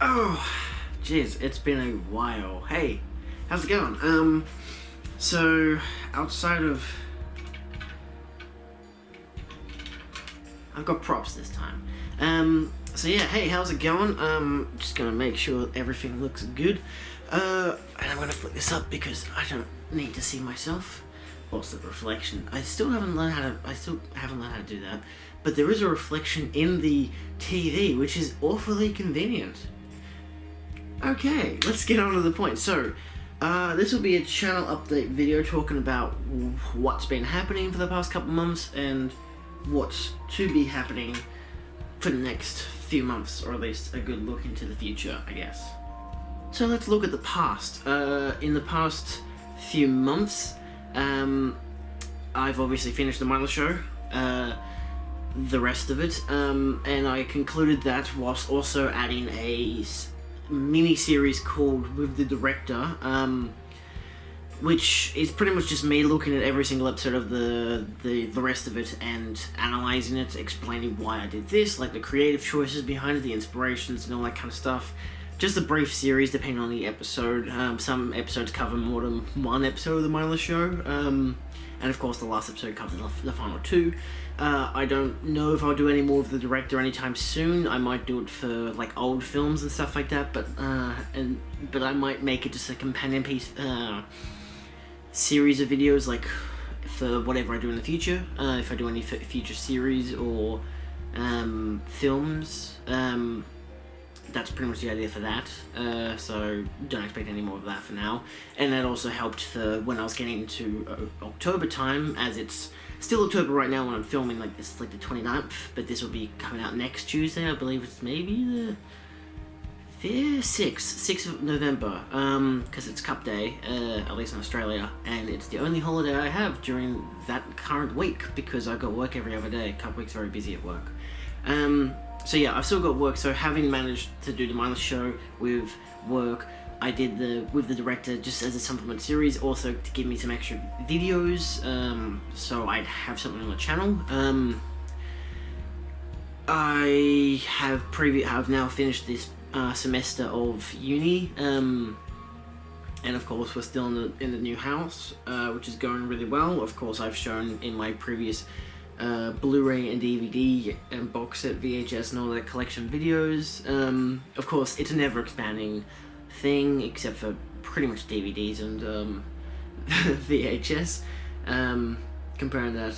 Oh, jeez, it's been a while. Hey, how's it going? So, outside of... I've got props this time. So yeah, hey, how's it going? Just gonna make sure everything looks good. And I'm gonna flick this up because I don't need to see myself. What's the reflection? I still haven't learned how to do that. But there is a reflection in the TV, which is awfully convenient. Okay, let's get on to the point. So, this will be a channel update video talking about what's been happening for the past couple months and what's to be happening for the next few months, or at least a good look into the future, I guess. So let's look at the past. In the past few months, I've obviously finished the Mindless Show, the rest of it, and I concluded that whilst also adding a mini-series called With the Director, which is pretty much just me looking at every single episode of the rest of it and analysing it, explaining why I did this, like the creative choices behind it, the inspirations and all that kind of stuff. Just a brief series depending on the episode. Some episodes cover more than one episode of The Mindless Show, and of course the last episode covers the final two. I don't know if I'll do any more of The Director anytime soon. I might do it for like old films and stuff like that, but I might make it just a companion piece, series of videos, like for whatever I do in the future. If I do any future series or films, that's pretty much the idea for that. So don't expect any more of that for now. And that also helped for when I was getting into October time, as it's still October right now when I'm filming like this, like the 29th, but this will be coming out next Tuesday. I believe it's maybe the 6th of November, because it's Cup Day, at least in Australia, and it's the only holiday I have during that current week because I got work every other day. Cup week's very busy at work. So yeah, I've still got work, so having managed to do the Mindless Show with work, I did With the Director just as a supplement series, also to give me some extra videos, so I'd have something on the channel. I have now finished this semester of uni, and of course we're still in the new house, which is going really well. Of course, I've shown in my previous Blu-ray and DVD and box set, VHS and all that collection videos. Of course, it's a never expanding thing, except for pretty much DVDs and VHS. Comparing that,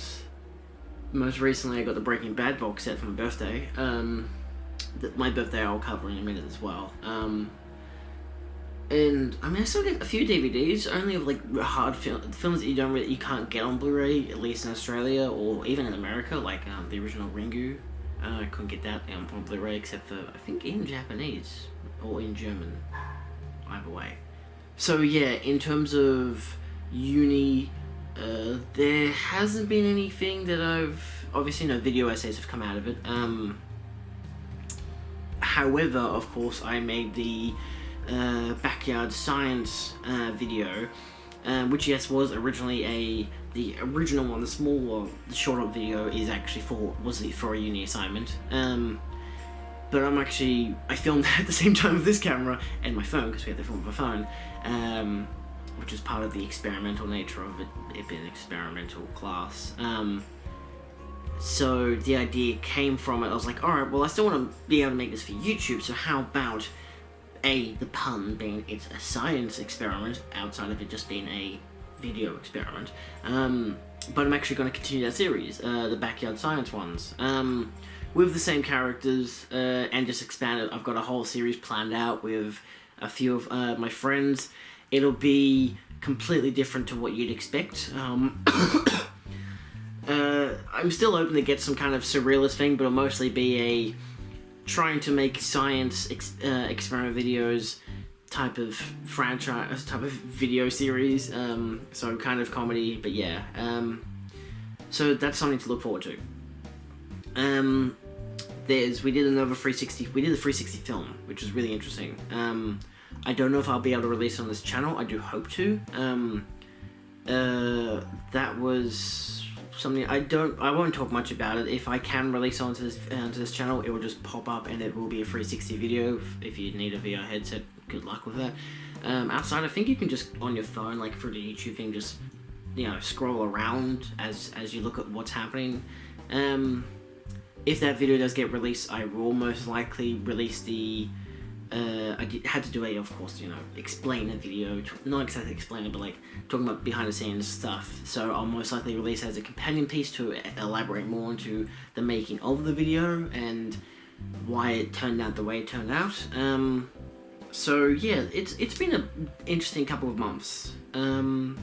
most recently I got the Breaking Bad box set for my birthday. My birthday I'll cover in a minute as well. And I mean, I still get a few DVDs, only of like hard films that you can't get on Blu-ray, at least in Australia or even in America, like the original Ringu. I couldn't get that on Blu-ray except for I think in Japanese or in German, either way. So yeah, in terms of uni, there hasn't been anything that obviously no video essays have come out of it. However, of course, I made the backyard science video, which yes was originally the original one. The the shorter video is actually for a uni assignment. But I filmed at the same time with this camera and my phone, because we had to film with a phone, which is part of the experimental nature of it being an experimental class. So the idea came from it. I was like, alright, well I still want to be able to make this for YouTube, so how about the pun being it's a science experiment outside of it just being a video experiment. But I'm actually going to continue that series, the backyard science ones, with the same characters, and just expand it. I've got a whole series planned out with a few of my friends. It'll be completely different to what you'd expect. I'm still hoping to get some kind of surrealist thing, but it'll mostly be trying to make science experiment videos type of franchise, type of video series, so kind of comedy, but yeah, so that's something to look forward to. We did the 360 film, which was really interesting. I don't know if I'll be able to release it on this channel. I do hope to. That was something I won't talk much about it. If I can release onto this channel, it will just pop up and it will be a 360 video. If you need a VR headset, good luck with that. Outside, I think you can just on your phone, like through the YouTube thing, just scroll around as you look at what's happening. If that video does get released, I will most likely release the. Had to do a, of course, explain a video, not exactly explain it, but like talking about behind the scenes stuff. So I'll most likely release it as a companion piece to elaborate more into the making of the video and why it turned out the way it turned out. So yeah, it's been an interesting couple of months. And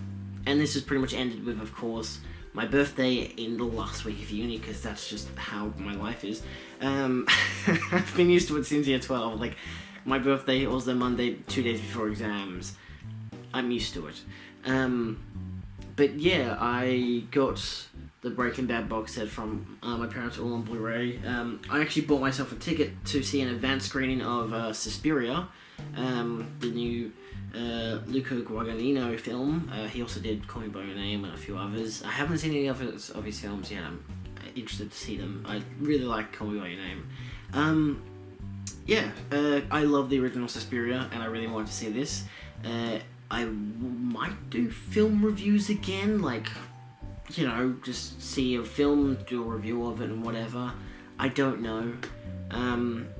this has pretty much ended with, of course, my birthday in the last week of uni, because that's just how my life is. I've been used to it since year 12. Like, my birthday was the Monday, 2 days before exams. I'm used to it. But yeah, I got the Breaking Bad box set from my parents, all on Blu-ray. I actually bought myself a ticket to see an advanced screening of Suspiria, the new Luca Guadagnino film. He also did Call Me By Your Name and a few others. I haven't seen any of his films yet. I'm interested to see them. I really like Call Me By Your Name. Yeah, I love the original Suspiria, and I really want to see this. I might do film reviews again, like, just see a film, do a review of it and whatever. I don't know.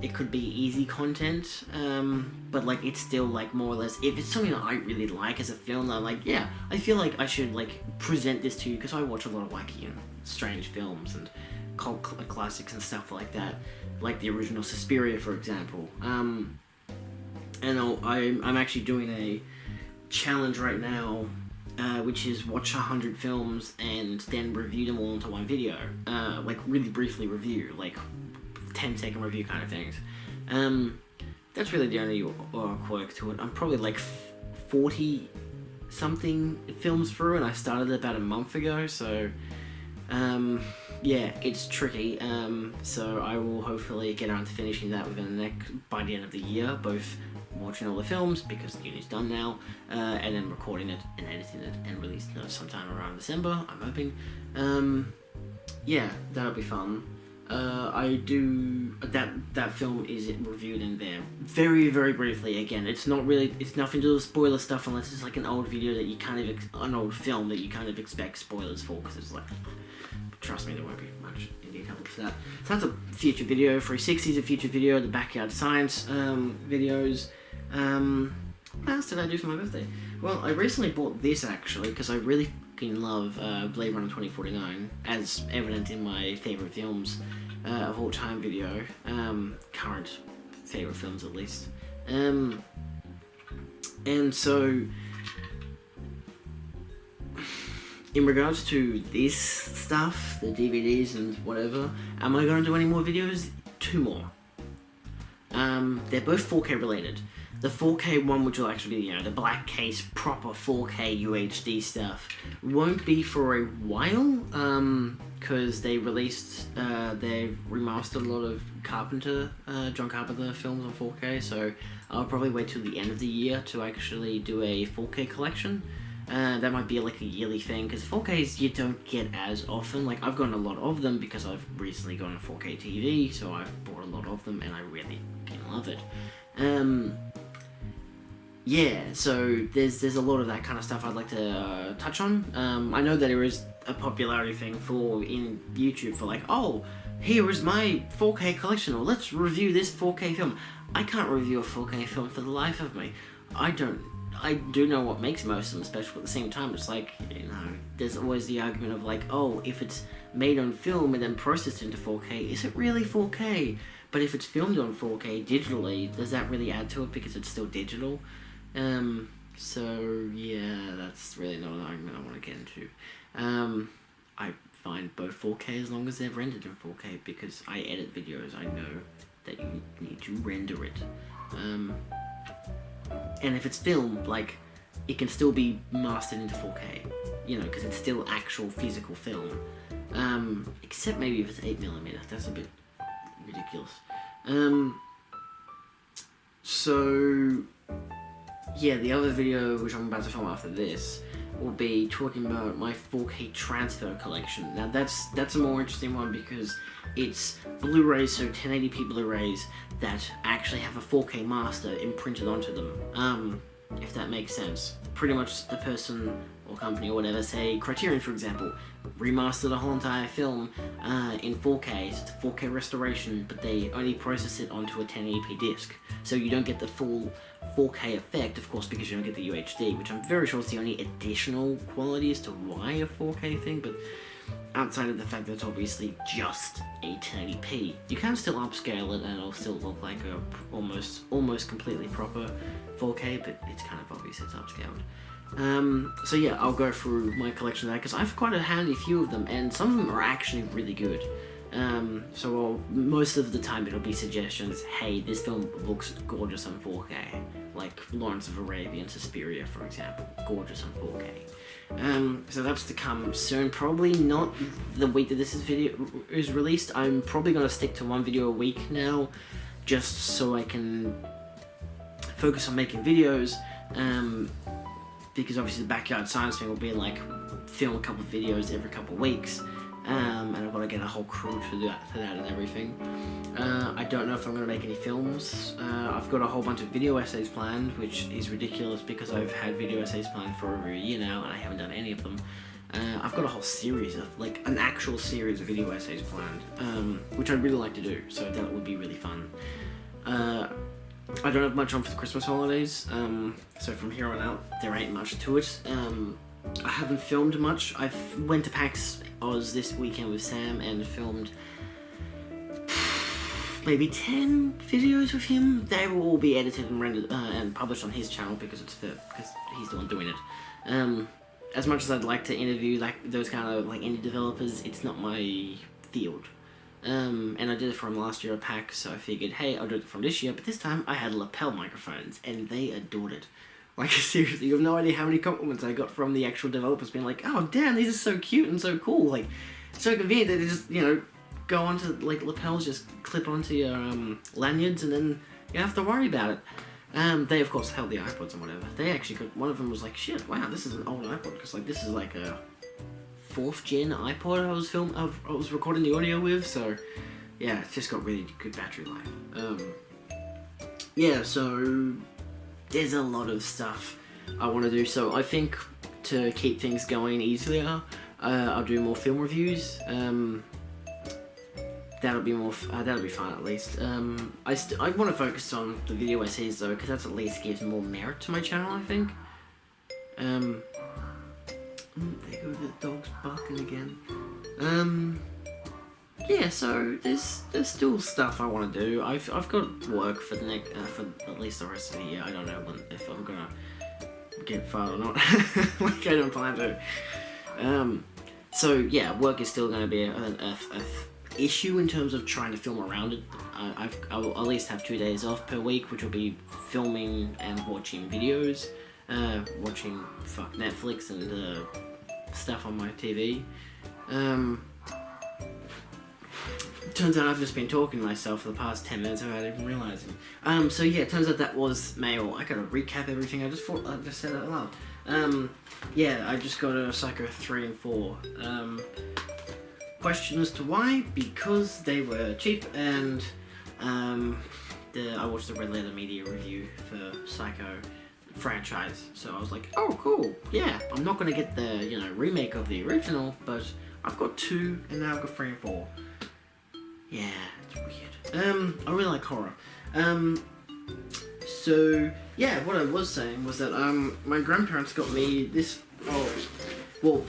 It could be easy content, but like it's still like more or less, if it's something that I really like as a film, I'm like, yeah, I feel like I should like present this to you, because I watch a lot of wacky and strange films and cult classics and stuff like that, like the original Suspiria, for example. And I'm actually doing a challenge right now, which is watch 100 films and then review them all into one video, like really briefly review, like 10-second review kind of things. That's really the only quirk to it. I'm probably like 40 something films through, and I started about a month ago, so yeah, it's tricky. So I will hopefully get around to finishing that by the end of the year, both watching all the films, because the uni's done now, and then recording it and editing it and releasing it sometime around December, I'm hoping. Yeah, that'll be fun. I do that film is reviewed in there very, very briefly. Again, it's nothing to do with spoiler stuff, unless it's like an old video that you kind of an old film that you kind of expect spoilers for, because it's like, trust me, there won't be much in detail for that. So that's a future video. 360 is a future video. The Backyard Science videos. What else did I do for my birthday? Well, I recently bought this actually, because I really fucking love Blade Runner 2049, as evident in my favourite films of all time video. Current favourite films at least. And so, in regards to this stuff, the DVDs and whatever, am I going to do any more videos? 2 more. They're both 4K related. The 4K one, which will actually be, the black case, proper 4K UHD stuff, won't be for a while, because they remastered a lot of John Carpenter films on 4K, so I'll probably wait till the end of the year to actually do a 4K collection. That might be like a yearly thing, because 4Ks you don't get as often. Like, I've gotten a lot of them because I've recently gotten a 4K TV, so I've bought a lot of them and I really love it. Yeah, so there's a lot of that kind of stuff I'd like to touch on. I know that there is a popularity thing in YouTube for like, oh, here is my 4K collection, or let's review this 4K film. I can't review a 4K film for the life of me. I do know what makes most of them special, but at the same time, it's like, there's always the argument of like, oh, if it's made on film and then processed into 4K, is it really 4K? But if it's filmed on 4K digitally, does that really add to it because it's still digital? So yeah, that's really not an argument I want to get into. I find both 4K as long as they're rendered in 4K, because I edit videos, I know that you need to render it. And if it's filmed, like, it can still be mastered into 4K, because it's still actual physical film. Except maybe if it's 8mm, that's a bit ridiculous. So, yeah, the other video which I'm about to film after this, will be talking about my 4K transfer collection. Now that's a more interesting one because it's Blu-rays, so 1080p Blu-rays that actually have a 4K master imprinted onto them. If that makes sense. Pretty much the person or company or whatever, say Criterion for example, remastered a whole entire film in 4K, so it's a 4K restoration, but they only process it onto a 1080p disc. So you don't get the full 4K effect, of course, because you don't get the UHD, which I'm very sure is the only additional quality as to why a 4K thing, but outside of the fact that it's obviously just a 1080p, you can still upscale it and it'll still look like a almost completely proper 4K, but it's kind of obvious it's upscaled. So yeah, I'll go through my collection of that because I've quite a handy few of them, and some of them are actually really good. Most of the time it'll be suggestions, hey, this film looks gorgeous on 4K, like Lawrence of Arabia and Suspiria, for example, gorgeous on 4K. So that's to come soon, probably not the week that this video is released. I'm probably going to stick to one video a week now, just so I can focus on making videos, because obviously the Backyard Science thing will be like, film a couple of videos every couple of weeks. And I've got to get a whole crew for that and everything. I don't know if I'm going to make any films. I've got a whole bunch of video essays planned, which is ridiculous because I've had video essays planned for over a year now and I haven't done any of them. I've got a whole series of, like, an actual series of video essays planned, which I'd really like to do, so that would be really fun. I don't have much on for the Christmas holidays, so from here on out, there ain't much to it. I haven't filmed much. I went to PAX Oz this weekend with Sam and filmed maybe 10 videos with him. They will all be edited and rendered and published on his channel because he's the one doing it. As much as I'd like to interview like those kind of like indie developers, it's not my field. And I did it from last year at PAX, so I figured, hey, I'll do it from this year. But this time I had lapel microphones, and they adored it. Like, seriously, you have no idea how many compliments I got from the actual developers being like, oh, damn, these are so cute and so cool. Like, so convenient that they just, you know, go onto, like, lapels, just clip onto your lanyards, and then you don't have to worry about it. They, of course, held the iPods and whatever. They actually could, one of them was like, shit, wow, this is an old iPod, because, like, this is, like, a 4th gen iPod I was recording the audio with, so, yeah, it's just got really good battery life. Yeah, so there's a lot of stuff I want to do, so I think to keep things going easier, I'll do more film reviews. That'll be fun at least. I want to focus on the video essays though, because that at least gives more merit to my channel, I think. There go the dogs barking again. Yeah, so there's still stuff I want to do. I've got work for the next for at least the rest of the year. I don't know if I'm gonna get fired or not. Like, I don't plan to. So yeah, work is still gonna be a issue in terms of trying to film around it. I'll at least have 2 days off per week, which will be filming and watching videos, watching Netflix and stuff on my TV. Turns out I've just been talking to myself for the past 10 minutes without even realizing. So yeah, it turns out that was mail. I gotta recap everything. I just said it out loud. Yeah, I just got a Psycho 3 and 4. Question as to why? Because they were cheap, and I watched the Red Letter Media review for Psycho franchise, so I was like, oh cool, yeah, I'm not gonna get the remake of the original, but I've got 2 and now I've got 3 and 4. Yeah, it's weird. I really like horror. So yeah, what I was saying was that my grandparents got me this. Well,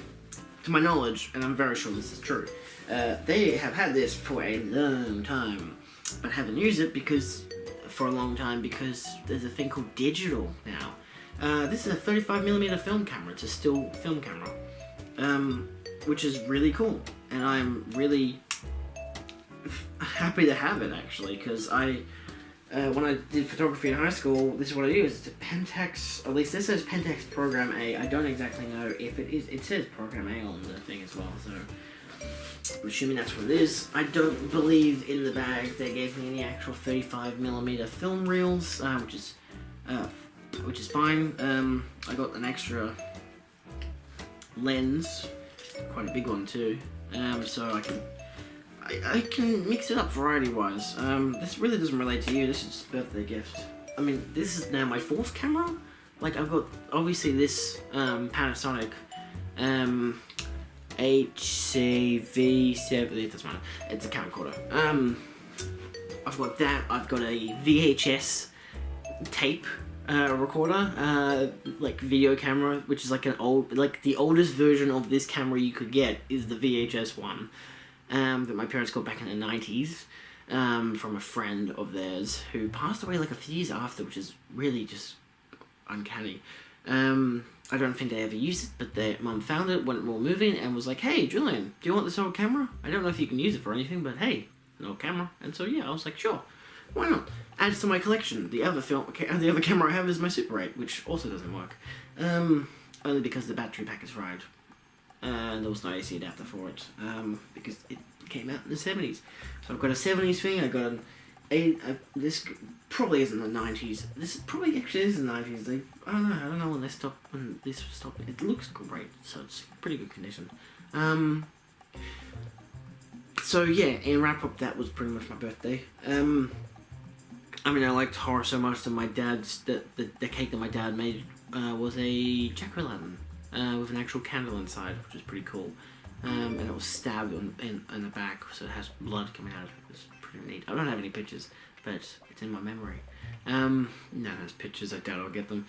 to my knowledge, and I'm very sure this is true, they have had this for a long time, but haven't used it for a long time because there's a thing called digital now. This is a 35mm film camera. It's a still film camera, which is really cool, and I'm really happy to have it actually, because when I did photography in high school, this is what I used. It's a Pentax, at least this says Pentax Program A. I don't exactly know if it is. It says Program A on the thing as well, so I'm assuming that's what it is. I don't believe in the bag they gave me any actual 35mm film reels, which is fine. I got an extra lens, quite a big one too. So I can mix it up variety-wise. This really doesn't relate to you. This is just a birthday gift. I mean, this is now my 4th camera. Like, I've got obviously this Panasonic HCV7. It doesn't matter. It's a camcorder. I've got that. I've got a VHS tape recorder, like video camera, which is like an the oldest version of this camera you could get is the VHS one, that my parents got back in the 90s, from a friend of theirs who passed away like a few years after, which is really just uncanny. I don't think they ever used it, but their mum found it when we were moving and was like, "Hey, Julian, do you want this old camera? I don't know if you can use it for anything, but hey, an old camera." And so yeah, I was like, sure, why not? Adds to my collection. The other camera I have is my Super 8, which also doesn't work, only because the battery pack is fried, and there was no AC adapter for it, because it came out in the 70s. So I've got a 70s thing. I got an this probably isn't the 90s. This probably actually is the 90s. I don't know when they stopped. When this stopped. It looks great, so it's pretty good condition. So yeah, in wrap up, that was pretty much my birthday. I mean, I liked horror so much that my dad's the cake that my dad made was a jack-o'-lantern with an actual candle inside, which was pretty cool. And it was stabbed in the back, so it has blood coming out of it. It's pretty neat. I don't have any pictures, but it's in my memory. No, there's pictures. I doubt I'll get them.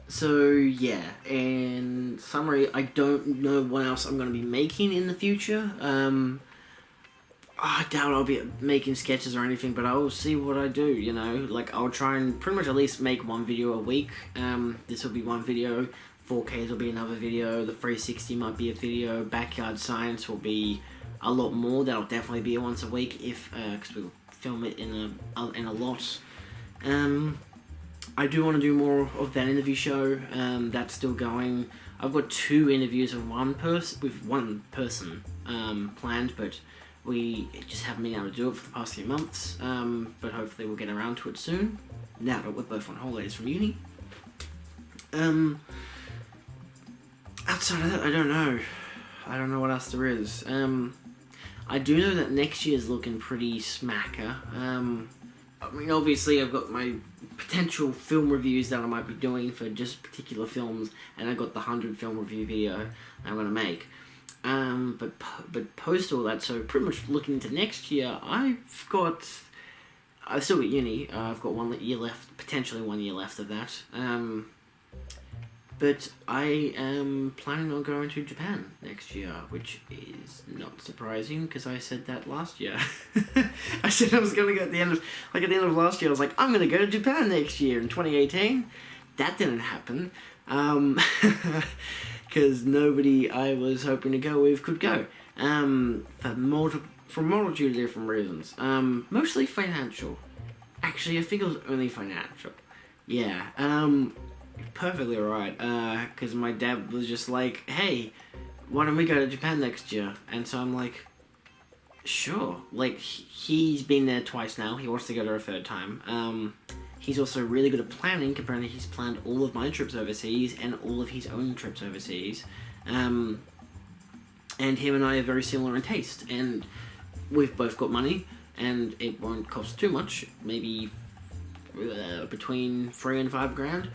So yeah, in summary, I don't know what else I'm going to be making in the future. I doubt I'll be making sketches or anything, but I will see what I do, you know. Like, I'll try and pretty much at least make one video a week. This will be one video. 4Ks will be another video. The 360 might be a video. Backyard Science will be a lot more. That'll definitely be once a week, if because we'll film it in a lot. I do want to do more of that interview show. That's still going. I've got 2 interviews with one person planned, but we just haven't been able to do it for the past few months. But hopefully we'll get around to it soon, now that we're both on holidays from uni. Outside of that, I don't know. I don't know what else there is. I do know that next year's looking pretty smacker. I mean, obviously I've got my potential film reviews that I might be doing for just particular films, and I've got the 100 film review video I'm going to make. But post all that, so pretty much looking into next year, I've still got uni. I've got 1 year left, potentially 1 year left of that. But I am planning on going to Japan next year, which is not surprising because I said that last year. I said I was going to go at the end of last year. I was like, I'm going to go to Japan next year in 2018. That didn't happen because nobody I was hoping to go with could go for multitude of different reasons. Mostly financial. Actually, I think it was only financial. Yeah. Perfectly alright, because my dad was just like, hey, why don't we go to Japan next year? And so I'm like, sure. Like, he's been there twice now. He wants to go there a 3rd time. He's also really good at planning. Apparently he's planned all of my trips overseas and all of his own trips overseas. And him and I are very similar in taste. And we've both got money, and it won't cost too much. Maybe between $3,000 and $5,000.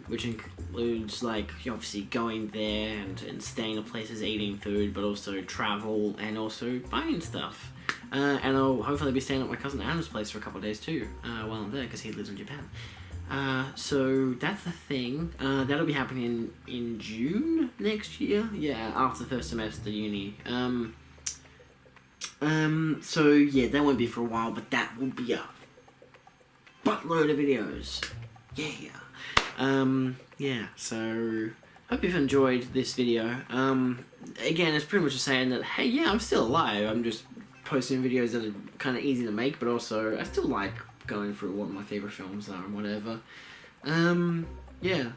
Which includes, like, obviously going there and staying in places, eating food, but also travel and also buying stuff. And I'll hopefully be staying at my cousin Anna's place for a couple of days too, while I'm there, because he lives in Japan. So that's the thing. That'll be happening in June next year. Yeah, after the 1st semester uni. So yeah, that won't be for a while, but that will be a buttload of videos. Yeah. Yeah, so hope you've enjoyed this video. Again, it's pretty much just saying that, hey, yeah, I'm still alive. I'm just posting videos that are kind of easy to make, but also I still like going through what my favorite films are and whatever. Yeah.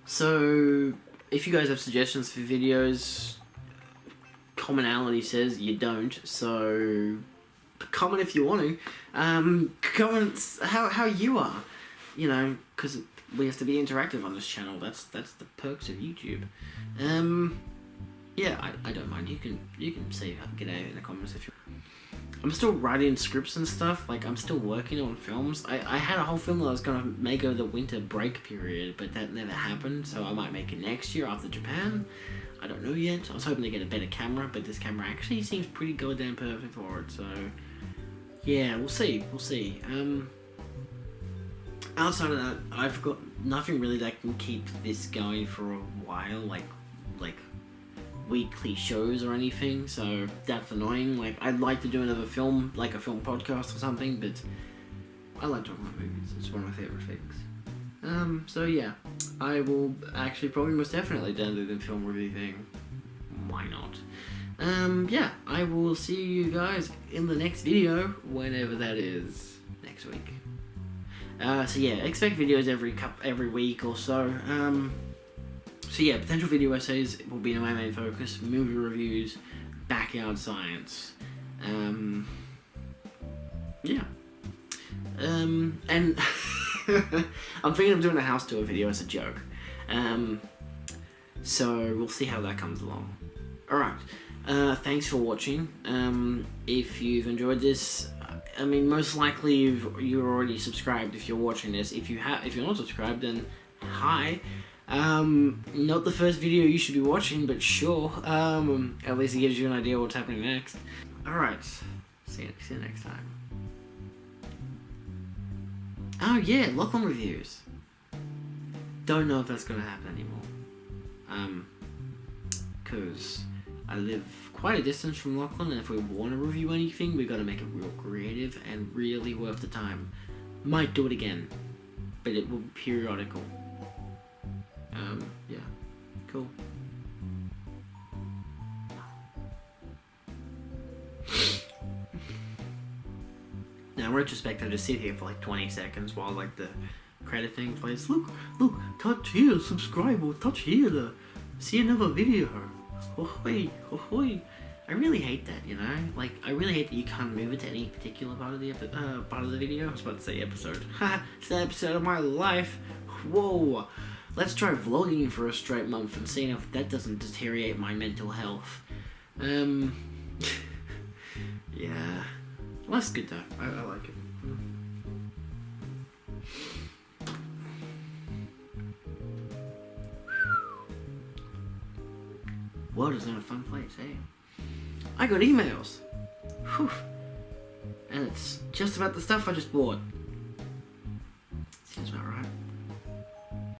So if you guys have suggestions for videos, commonality says you don't, so comment if you want to. Comment how you are, you know, because we have to be interactive on this channel. That's the perks of YouTube. Yeah, I don't mind. You can say get out in the comments if you. I'm still writing scripts and stuff. Like, I'm still working on films. I had a whole film that I was gonna make over the winter break period, but that never happened. So I might make it next year after Japan. I don't know yet. I was hoping to get a better camera, but this camera actually seems pretty goddamn perfect for it. So yeah, we'll see. We'll see. Outside of that, I've got nothing really that can keep this going for a while. Like weekly shows or anything, so that's annoying. Like, I'd like to do another film, like a film podcast or something, but I like talking about movies. It's one of my favorite things. So yeah, I will actually probably most definitely do the film review thing. Why not? Yeah, I will see you guys in the next video, whenever that is, next week. So yeah, expect videos every week or so. So yeah, potential video essays will be my main focus, movie reviews, backyard science, yeah. And I'm thinking of doing a house tour video as a joke. So we'll see how that comes along. Alright, thanks for watching. If you've enjoyed this, I mean, most likely you're already subscribed if you're watching this. If you're not subscribed, then hi. Not the first video you should be watching, but sure. At least it gives you an idea what's happening next. Alright, see you next time. Oh yeah, Lachlan reviews. Don't know if that's gonna happen anymore. Cause I live quite a distance from Lachlan, and if we want to review anything, we gotta make it real creative and really worth the time. Might do it again, but it will be periodical. Yeah, cool. Now, in retrospect, I just sit here for like 20 seconds while like the credit thing plays. Look, touch here, subscribe, or touch here to see another video. Ahoy, ahoy. I really hate that, you know? Like, I really hate that you can't move it to any particular part of the video. I was about to say episode. Haha, it's an episode of my life. Whoa. Let's try vlogging for a straight month and seeing if that doesn't deteriorate my mental health. Yeah. Well, that's good though. I like it. World is not a fun place, eh? I got emails. Whew. And it's just about the stuff I just bought.